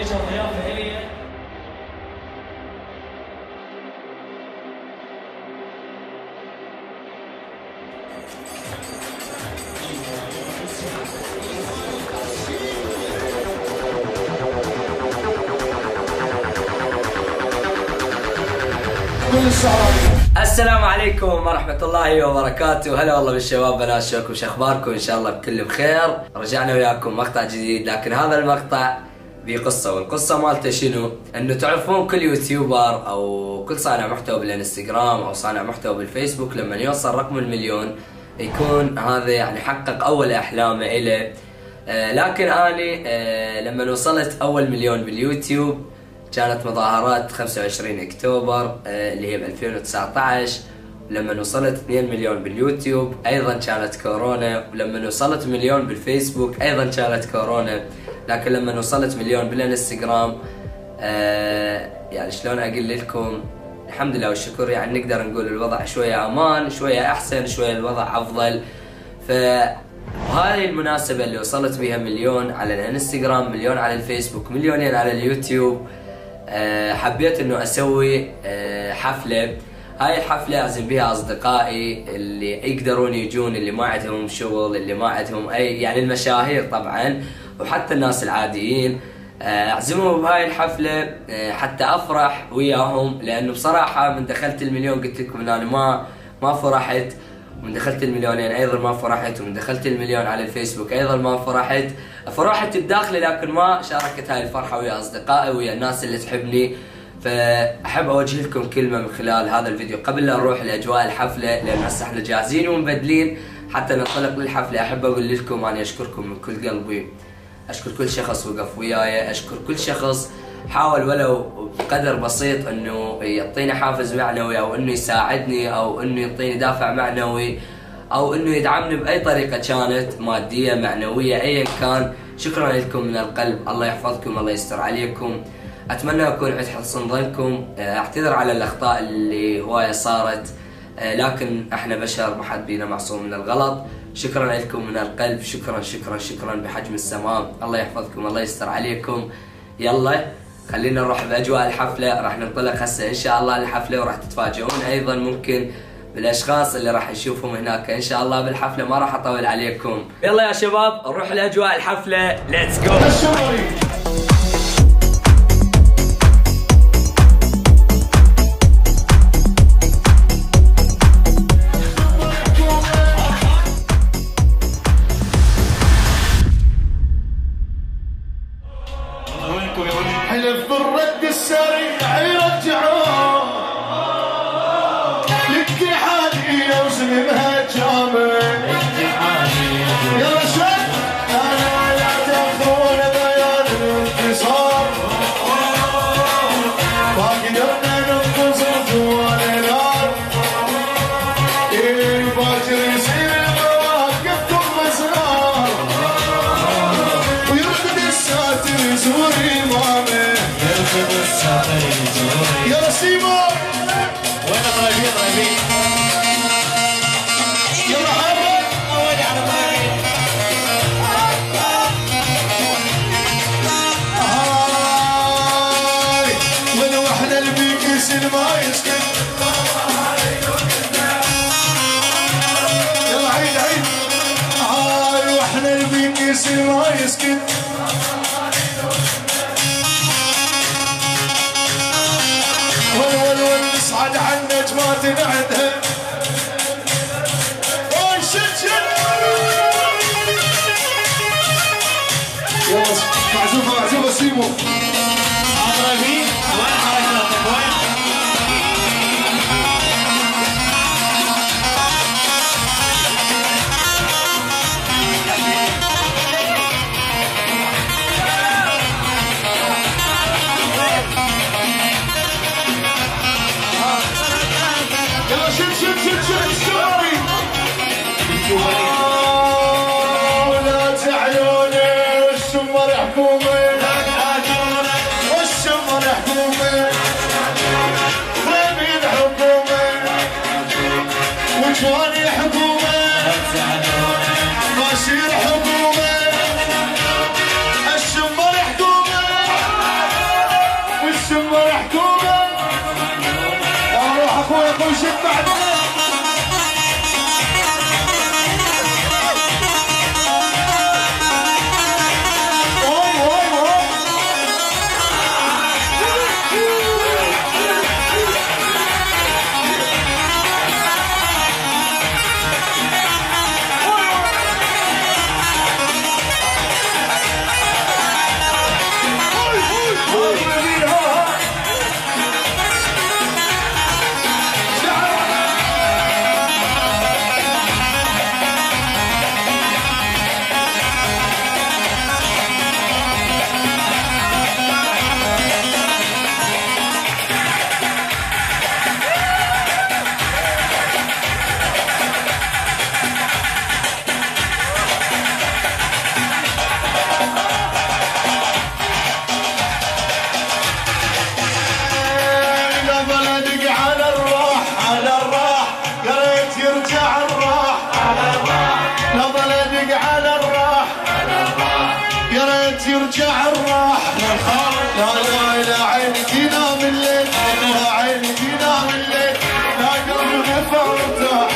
اجى ضيافه الي. السلام عليكم ورحمة الله وبركاته. هلا والله بالشباب بنات، شلونكم؟ شو اخباركم؟ ان شاء الله بكل بخير. رجعنا وياكم مقطع جديد، لكن هذا المقطع بقصة، والقصة مالته شنو؟ انه تعرفون كل يوتيوبر او كل صانع محتوى بالانستغرام او صانع محتوى بالفيسبوك لما يوصل رقم المليون يكون هذا يعني حقق اول احلامه إله. لكن اني لما وصلت اول مليون باليوتيوب كانت مظاهرات 25 اكتوبر اللي هي ب 2019. لما وصلت 2 مليون باليوتيوب ايضا كانت كورونا، ولما وصلت مليون بالفيسبوك ايضا كانت كورونا. لكن لما وصلت مليون بالانستغرام يعني شلون اقول لكم، الحمد لله والشكر، يعني نقدر نقول الوضع شوية امان، شوية احسن، شوية الوضع افضل. فهذه المناسبة اللي وصلت بها مليون على الانستغرام، مليون على الفيسبوك، مليونين على اليوتيوب، حبيت انه اسوي حفلة. هاي الحفلة اعزم بها اصدقائي اللي يقدرون يجون، اللي ما عندهم شغل، اللي ما عندهم اي، يعني المشاهير طبعا وحتى الناس العاديين، اعزمهم بهاي الحفلة حتى افرح وياهم. لانه بصراحة من دخلت المليون قلت لكم ان انا ما فرحت، ومن دخلت المليونين ايضا ما فرحت، ومن دخلت المليون على الفيسبوك ايضا ما فرحت. فرحت بداخلي لكن ما شاركت هاي الفرحة ويا اصدقائي ويا الناس اللي تحبني. فاحب اوجه لكم كلمة من خلال هذا الفيديو قبل لا نروح لاجواء الحفلة، لان هسه احنا جاهزين ومبدلين حتى ننطلق للحفلة. احب اقول لكم اني اشكركم من كل قلبي، اشكر كل شخص وقف وياي، اشكر كل شخص حاول ولو بقدر بسيط انه يعطيني حافز معنوي، او انه يساعدني، او انه يعطيني دافع معنوي، او انه يدعمني باي طريقة كانت، مادية معنوية ايا كان. شكرا لكم من القلب، الله يحفظكم، الله يستر عليكم. اتمنى اكون عند حسن ظنكم. اعتذر على الاخطاء اللي هواية صارت، لكن احنا بشر، ما حد بينا معصوم من الغلط. شكرا لكم من القلب، شكرا شكرا شكرا بحجم السماء. الله يحفظكم، الله يستر عليكم. يلا خلينا نروح باجواء الحفلة. راح ننطلق هسه ان شاء الله للحفلة، وراح تتفاجئون ايضا ممكن بالاشخاص اللي راح نشوفهم هناك ان شاء الله بالحفلة. ما راح اطول عليكم، يلا يا شباب نروح لاجواء الحفلة. ليتس جو. حلف بالرد السريع يرجعون الاتحادية وسلمها جامل. يا رشد انا لا تاخذون بيان الانتصار، ما قدرنا ننتصر جوا النار. الباكر يصير مواقفكم مسرار، ويرقد الساتر يزور امامه. يا سيمو وين طيبين طيبين؟ يلا حمد وين على طيبين؟ هاي من وحده البيكس ما يسكت. يلا عيد عيد. هاي وحده البيكس ما يسكت. نصعد على النجمات نعدها. اوي شد شد. يلا معزوفه معزوفه سيمو. عربي وين حركاتك وين؟ ولات عيوني والشمر حكومي. نرجع الراح لا لا لا عيني تنام الليل لا عيني تنام الليل لا قلبي غفى وارتاح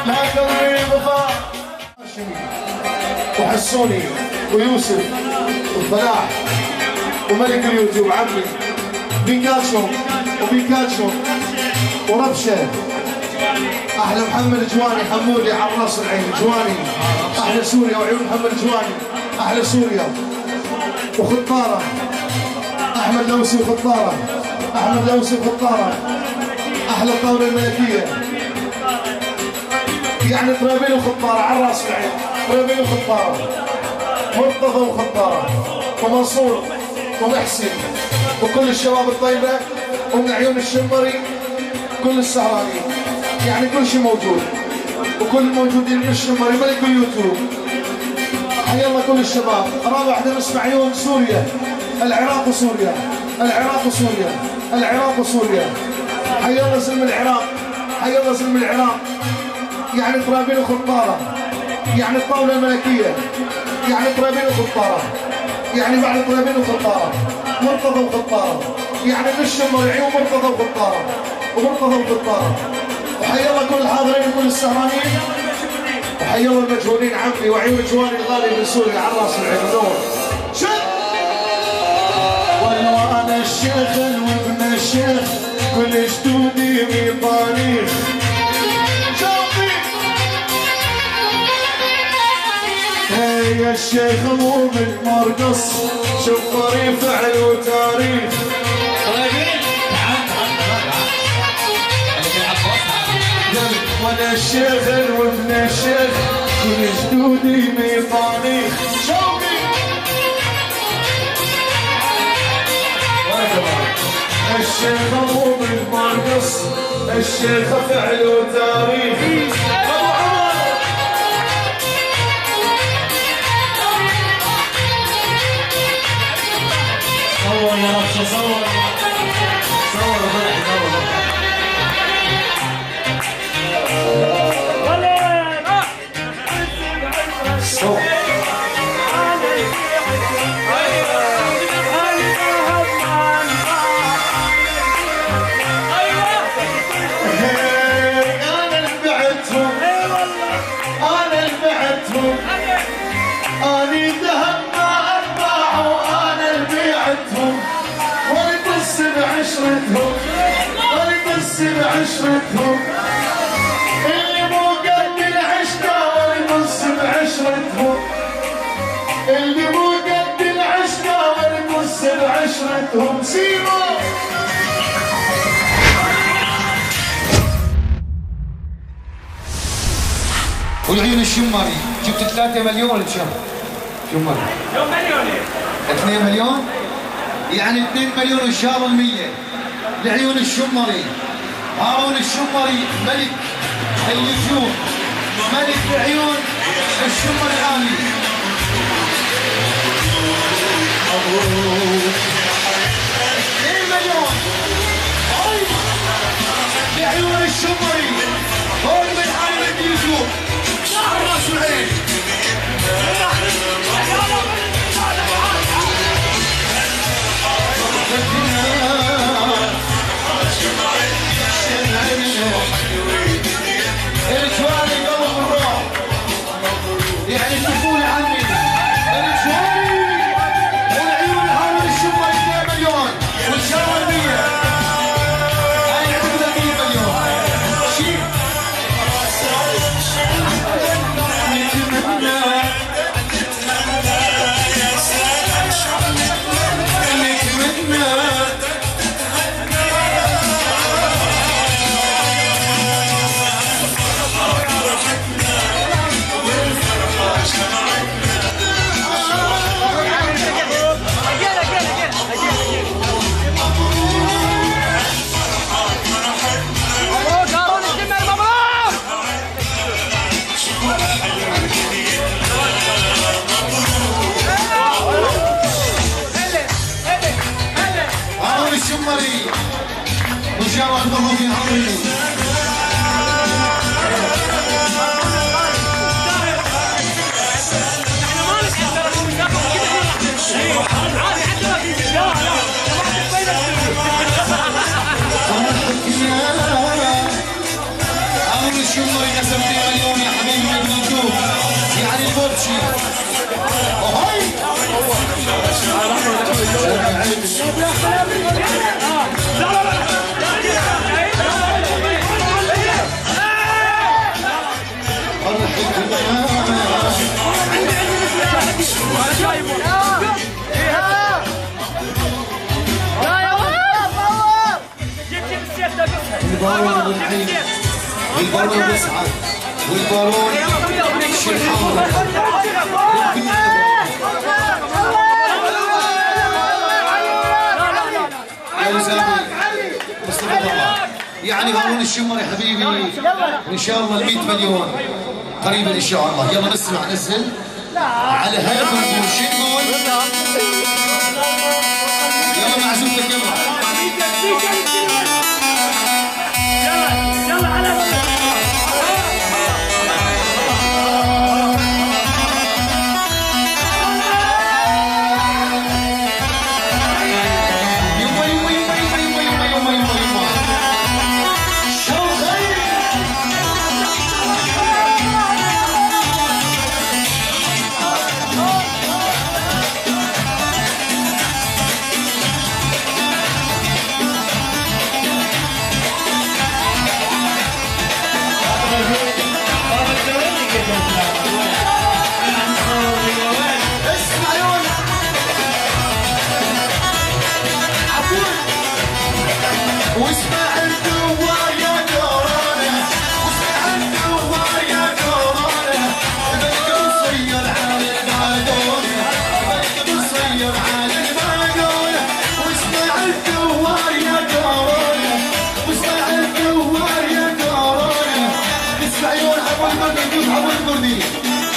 لا قلبي غفى وحسوني ويوسف وفلاح وملك اليوتيوب عمي بيكاتشو وبيكاتشو وربشه احلى محمد الجواني حمودي على راس العين جواني احلى سوريا وعيون محمد الجواني احلى سوريا وخطاره احمد لوسي وخطاره احمد لوسي وخطاره احلى الطاوله الملكيه يعني طرابيل وخطاره على راس العين طرابيل وخطاره مرتضى وخطاره ومنصور ومحسن وكل الشباب الطيبه ومن عيون الشمري كل السهرانين يعني كل شيء موجود وكل الموجودين من الشمري ملك اليوتيوب حيا الله كل الشباب رابع واحده نسمع عيون سوريا العراق وسوريا العراق وسوريا العراق وسوريا حيا الله سلم العراق حيا الله سلم العراق يعني طرابيل وخطاره يعني الطاوله الملكيه يعني طرابيل وخطاره يعني بعد طرابيل وخطاره مرتضى وخطاره يعني من الشمر عيون مرتضى وخطاره ومرتضى وخطاره وحيا الله كل الحاضرين وكل السهرانين وحيا الله المجهولين عمي وعيون جواني الغالي من سوريا على راس العين دور شد وانا الشيخ وابن الشيخ كل جدودي بطريق يا الشيخ مو من مرقص شوف طريق فعل وتاريخ وانا الشيخ وابن الشيخ كل جدودي ميطاني شوقي الشيخ مو من مرقص الشيخ فعل وتاريخ صور يا رب صور صور بعشرتهم اللي مو قد العشقة والنص بعشرتهم اللي مو قد العشقة والنص بعشرتهم سيبوا والعيون الشمري جبت 3 مليون بشهر شمري يوم مليون 2 مليون يعني 2 مليون ان شاء الله 100 لعيون الشمري هارون الشمري ملك اليوتيوب ملك عيون الشمري العالي 2 مليون لعيون الشمري هون من عالم اليوتيوب على راس العين الجواني قبل الروح يعني الطفولة عمي الجواني والعيون هارون الشمري 2 مليون والشمري 100 هاي عندنا 100 مليون شيء الشمري وجاوة الله في عمري تمشي وهاي البارون الحين البارون يسعد والبارون شرحان يا وزامي مصطفى الله يعني هارون الشمري حبيبي ان شاء الله ال 100 مليون قريبا ان شاء الله. يلا نسمع نزل على هذا الجول شنقول يلا معزومتك يلا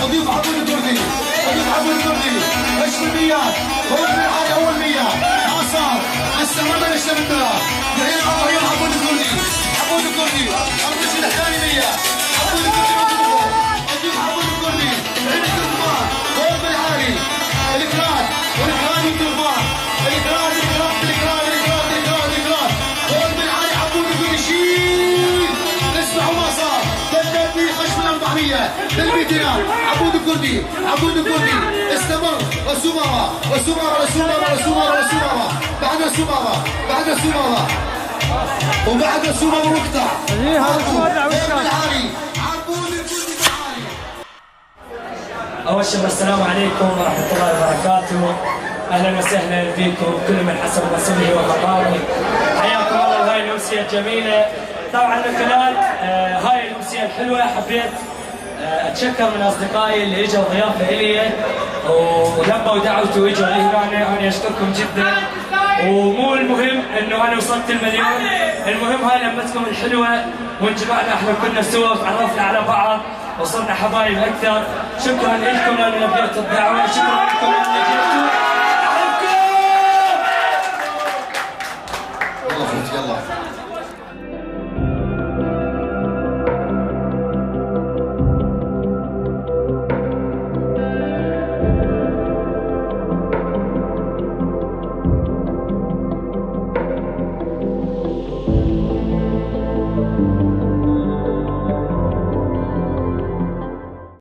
أضيف عبود الكردي أضيف عبود الكردي 20 هو من العالي أول 100 ما صار استمرنا للشمترة الحين أضيف عبود الكردي عبود الكردي أرتشي الثاني 100 عبود الكردي أضيف عبود الكردي عند الكربان هو من العالي الإكراد والإكراد والكربان الإكراد الإكراد الإكراد الإكراد الإكراد الإكراد هو من العالي عبود الكردي شيل اسمعوا ما صار بدأتني خشم 400 للميتيان عبود الكردي عبود الكردي استمر وسمارة وسمارة وسمارة وسمارة وسمارة بعد سمارة بعد سمارة وبعد سمارة مقطع عبود الكردي بالعالي. أول شيء السلام عليكم ورحمة الله وبركاته. أهلا وسهلا بكم كل من حسب مسؤوليه ومقامه. حياكم الله بهاي الأمسية الجميلة. طبعا من خلال هاي الأمسية الحلوة حبيت اتشكر من اصدقائي اللي اجوا ضيافه الي ولبوا دعوتي واجوا لهنا. انا اشكركم جدا. ومو المهم انه انا وصلت المليون، المهم هاي لمتكم الحلوه وانجمعنا احنا كلنا سوا وتعرفنا على بعض وصرنا حبايب اكثر. شكرا لكم لان لبيتوا الدعوه، شكرا لكم لان جيتوا. يلا